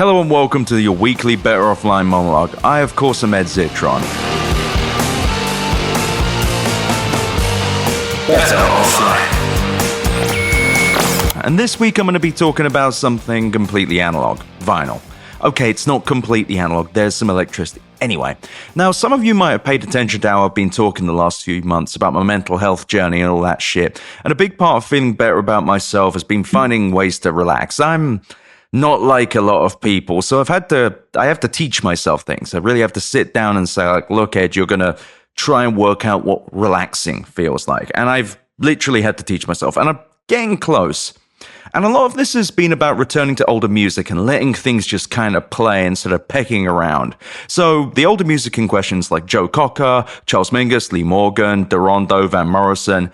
Hello and welcome to your weekly Better Offline monologue. I, of course, am Ed Zitron. Better Offline. And this week I'm going to be talking about something completely analog, vinyl. Okay, it's not completely analog, there's some electricity. Anyway, now some of you might have paid attention to how I've been talking the last few months about my mental health journey and all that shit. And a big part of feeling better about myself has been finding ways to relax. I'm not like a lot of people, so I have to teach myself things. I really have to sit down and say, like, look, Ed, you're going to try and work out what relaxing feels like. And I've literally had to teach myself, and I'm getting close. And a lot of this has been about returning to older music and letting things just kind of play instead of pecking around. So the older music in questions like Joe Cocker, Charles Mingus, Lee Morgan, Derondo, Van Morrison.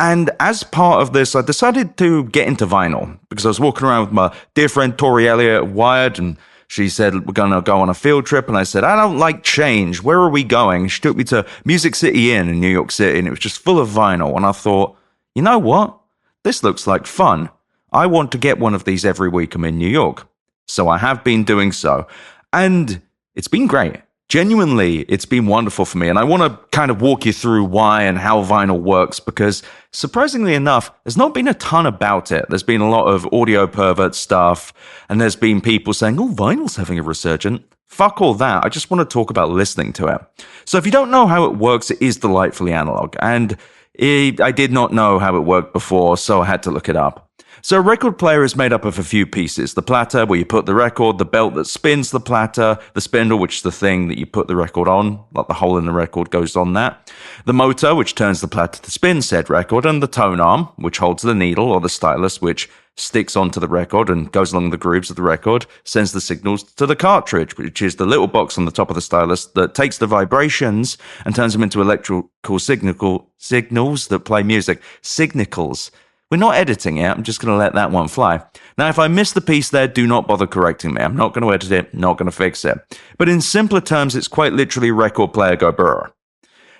And as part of this, I decided to get into vinyl because I was walking around with my dear friend Tori Elliott at Wired, and she said, we're going to go on a field trip. And I said, I don't like change. Where are we going? She took me to Music City Inn in New York City, and it was just full of vinyl. And I thought, you know what? This looks like fun. I want to get one of these every week I'm in New York. So I have been doing so. And it's been great. Genuinely, it's been wonderful for me. And I want to kind of walk you through why and how vinyl works, because surprisingly enough, there's not been a ton about it. There's been a lot of audio pervert stuff, and there's been people saying, oh, vinyl's having a resurgence. Fuck all that. I just want to talk about listening to it. So if you don't know how it works, it is delightfully analog. And I did not know how it worked before, so I had to look it up. So a record player is made up of a few pieces. The platter, where you put the record, the belt that spins the platter, the spindle, which is the thing that you put the record on, like the hole in the record goes on that, the motor, which turns the platter to spin said record, and the tone arm, which holds the needle, or the stylus, which sticks onto the record and goes along the grooves of the record, sends the signals to the cartridge, which is the little box on the top of the stylus that takes the vibrations and turns them into electrical signals that play music. Signals. We're not editing it. I'm just going to let that one fly. Now, if I miss the piece there, do not bother correcting me. I'm not going to edit it, not going to fix it. But in simpler terms, it's quite literally record player go brr.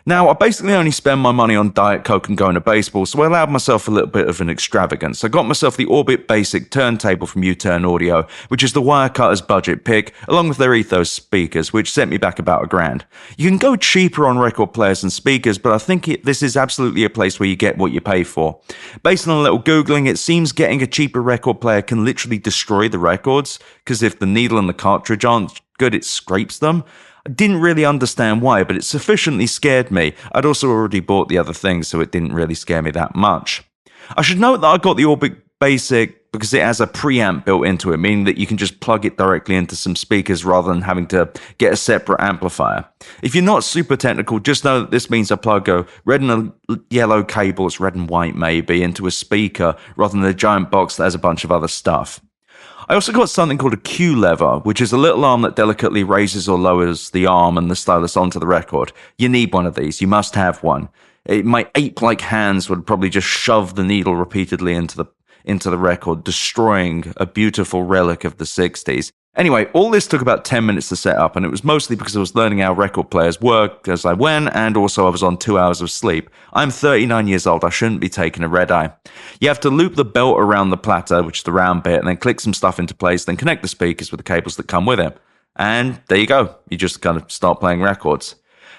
Now, I basically only spend my money on Diet Coke and going to baseball, so I allowed myself a little bit of an extravagance. I got myself the Orbit Basic turntable from U-Turn Audio, which is the Wirecutter's budget pick, along with their Ethos speakers, which sent me back about $1,000. You can go cheaper on record players and speakers, but I think this is absolutely a place where you get what you pay for. Based on a little Googling, it seems getting a cheaper record player can literally destroy the records, because if the needle and the cartridge aren't good, it scrapes them. I didn't really understand why, but it sufficiently scared me. I'd also already bought the other thing, so it didn't really scare me that much. I should note that I got the Orbit Basic because it has a preamp built into it, meaning that you can just plug it directly into some speakers rather than having to get a separate amplifier. If you're not super technical, just know that this means I plug a red and a yellow cable, it's red and white maybe, into a speaker rather than a giant box that has a bunch of other stuff. I also got something called a Q lever, which is a little arm that delicately raises or lowers the arm and the stylus onto the record. You need one of these. You must have one. My ape-like hands would probably just shove the needle repeatedly into the record, destroying a beautiful relic of the 60s. Anyway, all this took about 10 minutes to set up, and it was mostly because I was learning how record players work as I went, and also I was on 2 hours of sleep. I'm 39 years old, I shouldn't be taking a red eye. You have to loop the belt around the platter, which is the round bit, and then click some stuff into place, then connect the speakers with the cables that come with it. And there you go, you just kind of start playing records.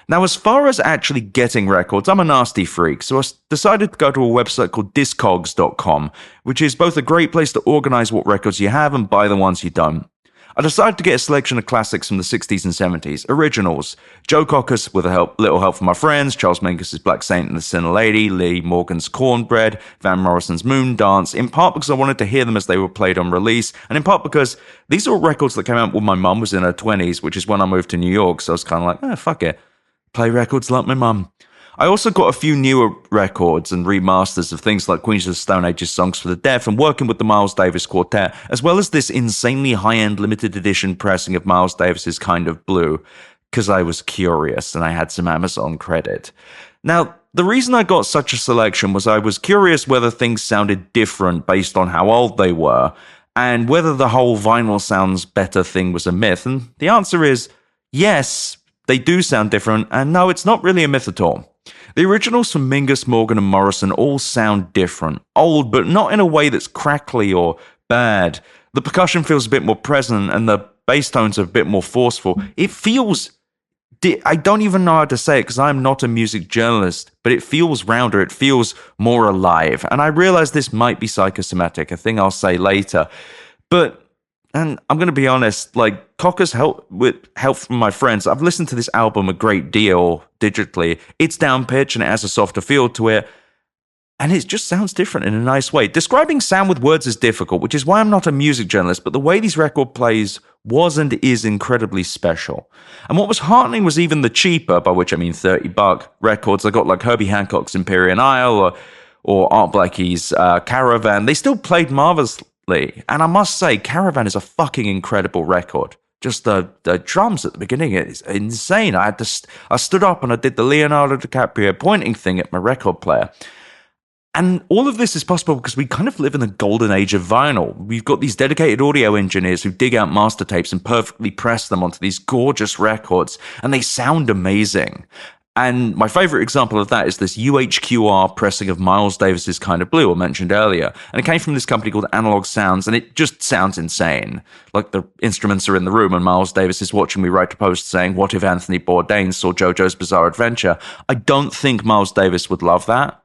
Now, as far as actually getting records, I'm a nasty freak, so I decided to go to a website called discogs.com, which is both a great place to organize what records you have and buy the ones you don't. I decided to get a selection of classics from the 60s and 70s, originals. Joe Cocker's with little help from my friends, Charles Mingus's Black Saint and the Sinner Lady, Lee Morgan's Cornbread, Van Morrison's Moon Dance, in part because I wanted to hear them as they were played on release, and in part because these are all records that came out when my mum was in her 20s, which is when I moved to New York, so I was kind of like, fuck it. Play records like my mum. I also got a few newer records and remasters of things like Queens of the Stone Age's Songs for the Deaf and working with the Miles Davis Quartet, as well as this insanely high-end limited edition pressing of Miles Davis's Kind of Blue, because I was curious and I had some Amazon credit. Now, the reason I got such a selection was I was curious whether things sounded different based on how old they were, and whether the whole vinyl sounds better thing was a myth, and the answer is yes, they do sound different, and no, it's not really a myth at all. The originals from Mingus, Morgan, and Morrison all sound different. Old, but not in a way that's crackly or bad. The percussion feels a bit more present and the bass tones are a bit more forceful. It feels, I don't even know how to say it because I'm not a music journalist, but it feels rounder. It feels more alive. And I realize this might be psychosomatic, a thing I'll say later. But, and I'm going to be honest, like Cocker's with help from my friends, I've listened to this album a great deal digitally. It's down pitch and it has a softer feel to it. And it just sounds different in a nice way. Describing sound with words is difficult, which is why I'm not a music journalist, but the way these record plays was and is incredibly special. And what was heartening was even the cheaper, by which I mean $30 records. I got like Herbie Hancock's Empyrean Isle or Art Blakey's Caravan. They still played marvelously. And I must say, Caravan is a fucking incredible record. Just the drums at the beginning is insane. I stood up and I did the Leonardo DiCaprio pointing thing at my record player. And all of this is possible because we kind of live in the golden age of vinyl. We've got these dedicated audio engineers who dig out master tapes and perfectly press them onto these gorgeous records, and they sound amazing. And my favorite example of that is this UHQR pressing of Miles Davis's Kind of Blue I mentioned earlier. And it came from this company called Analog Sounds, and it just sounds insane. Like the instruments are in the room and Miles Davis is watching me write a post saying, what if Anthony Bourdain saw JoJo's Bizarre Adventure? I don't think Miles Davis would love that.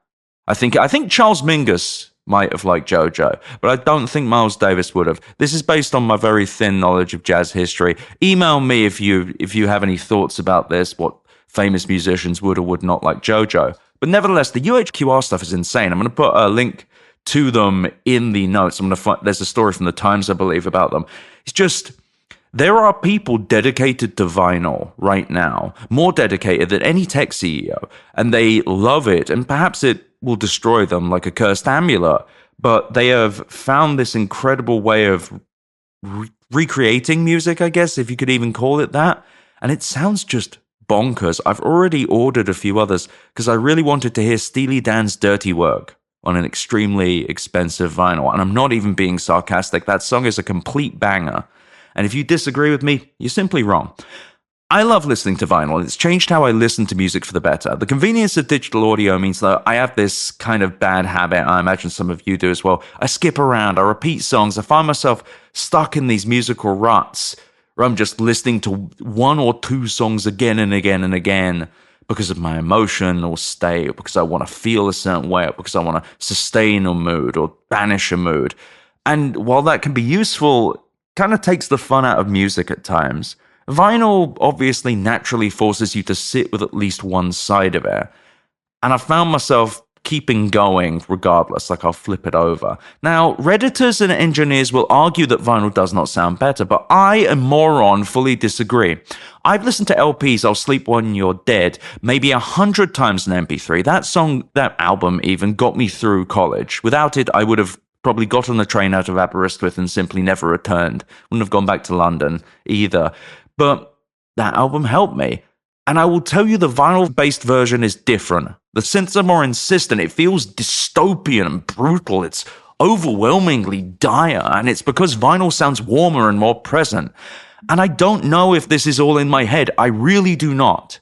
I think Charles Mingus might have liked JoJo, but I don't think Miles Davis would have. This is based on my very thin knowledge of jazz history. Email me if you have any thoughts about this, what famous musicians would or would not like JoJo. But nevertheless, the UHQR stuff is insane. I'm going to put a link to them in the notes. There's a story from the Times, I believe, about them. It's just, there are people dedicated to vinyl right now, more dedicated than any tech CEO, and they love it, and perhaps it will destroy them like a cursed amulet, but they have found this incredible way of recreating music, I guess, if you could even call it that, and it sounds just bonkers. I've already ordered a few others because I really wanted to hear Steely Dan's Dirty Work on an extremely expensive vinyl, and I'm not even being sarcastic. That song is a complete banger, and if you disagree with me, you're simply wrong. I love listening to vinyl. It's changed how I listen to music for the better. The convenience of digital audio means that I have this kind of bad habit. I imagine some of you do as well. I skip around. I repeat songs. I find myself stuck in these musical ruts where I'm just listening to one or two songs again and again and again because of my emotional state, or because I want to feel a certain way, or because I want to sustain a mood or banish a mood. And while that can be useful, it kind of takes the fun out of music at times. Vinyl obviously naturally forces you to sit with at least one side of it. And I found myself keeping going regardless, like I'll flip it over. Now, Redditors and engineers will argue that vinyl does not sound better, but I, a moron, fully disagree. I've listened to LPs, I'll Sleep When You're Dead, maybe 100 times in MP3. That album even got me through college. Without it, I would have probably got on the train out of Aberystwyth and simply never returned. Wouldn't have gone back to London either. But that album helped me. And I will tell you the vinyl-based version is different. The synths are more insistent. It feels dystopian and brutal. It's overwhelmingly dire. And it's because vinyl sounds warmer and more present. And I don't know if this is all in my head. I really do not.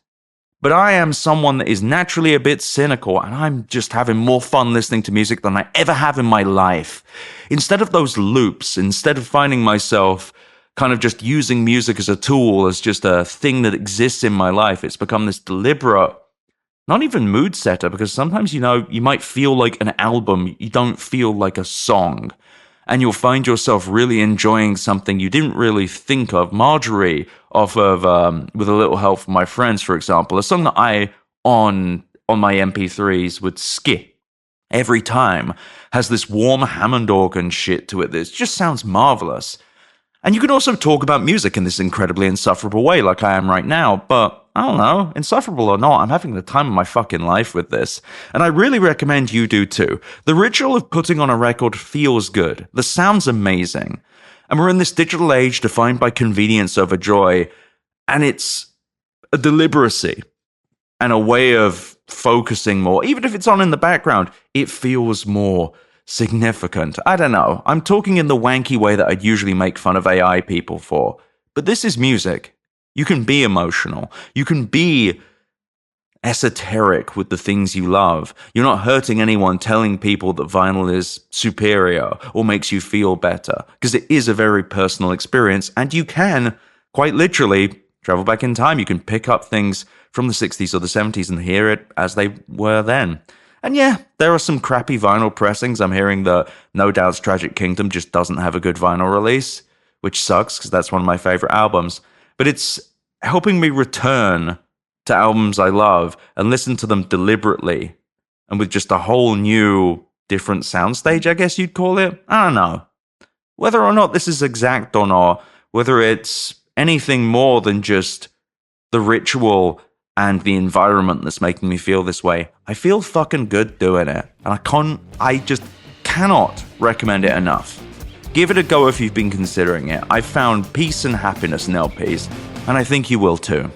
But I am someone that is naturally a bit cynical, and I'm just having more fun listening to music than I ever have in my life. Instead of those loops, instead of finding myself kind of just using music as a tool, as just a thing that exists in my life, it's become this deliberate, not even mood setter, because sometimes, you might feel like an album, you don't feel like a song, and you'll find yourself really enjoying something you didn't really think of. Marjorie, off of With a Little Help from My Friends, for example, a song that I, on my MP3s, would skip every time, has this warm Hammond organ shit to it that just sounds marvelous. And you can also talk about music in this incredibly insufferable way, like I am right now, but I don't know, insufferable or not, I'm having the time of my fucking life with this. And I really recommend you do too. The ritual of putting on a record feels good. The sound's amazing. And we're in this digital age defined by convenience over joy, and it's a deliberacy and a way of focusing more. Even if it's on in the background, it feels more significant. I don't know. I'm talking in the wanky way that I'd usually make fun of AI people for. But this is music. You can be emotional. You can be esoteric with the things you love. You're not hurting anyone telling people that vinyl is superior or makes you feel better, because it is a very personal experience, and you can, quite literally, travel back in time. You can pick up things from the 60s or the 70s and hear it as they were then. And yeah, there are some crappy vinyl pressings. I'm hearing that No Doubt's Tragic Kingdom just doesn't have a good vinyl release, which sucks because that's one of my favorite albums. But it's helping me return to albums I love and listen to them deliberately and with just a whole new, different soundstage, I guess you'd call it. I don't know. Whether or not this is exact or not, whether it's anything more than just the ritual and the environment that's making me feel this way, I feel fucking good doing it. And I just cannot recommend it enough. Give it a go if you've been considering it. I've found peace and happiness in LPs, and I think you will too.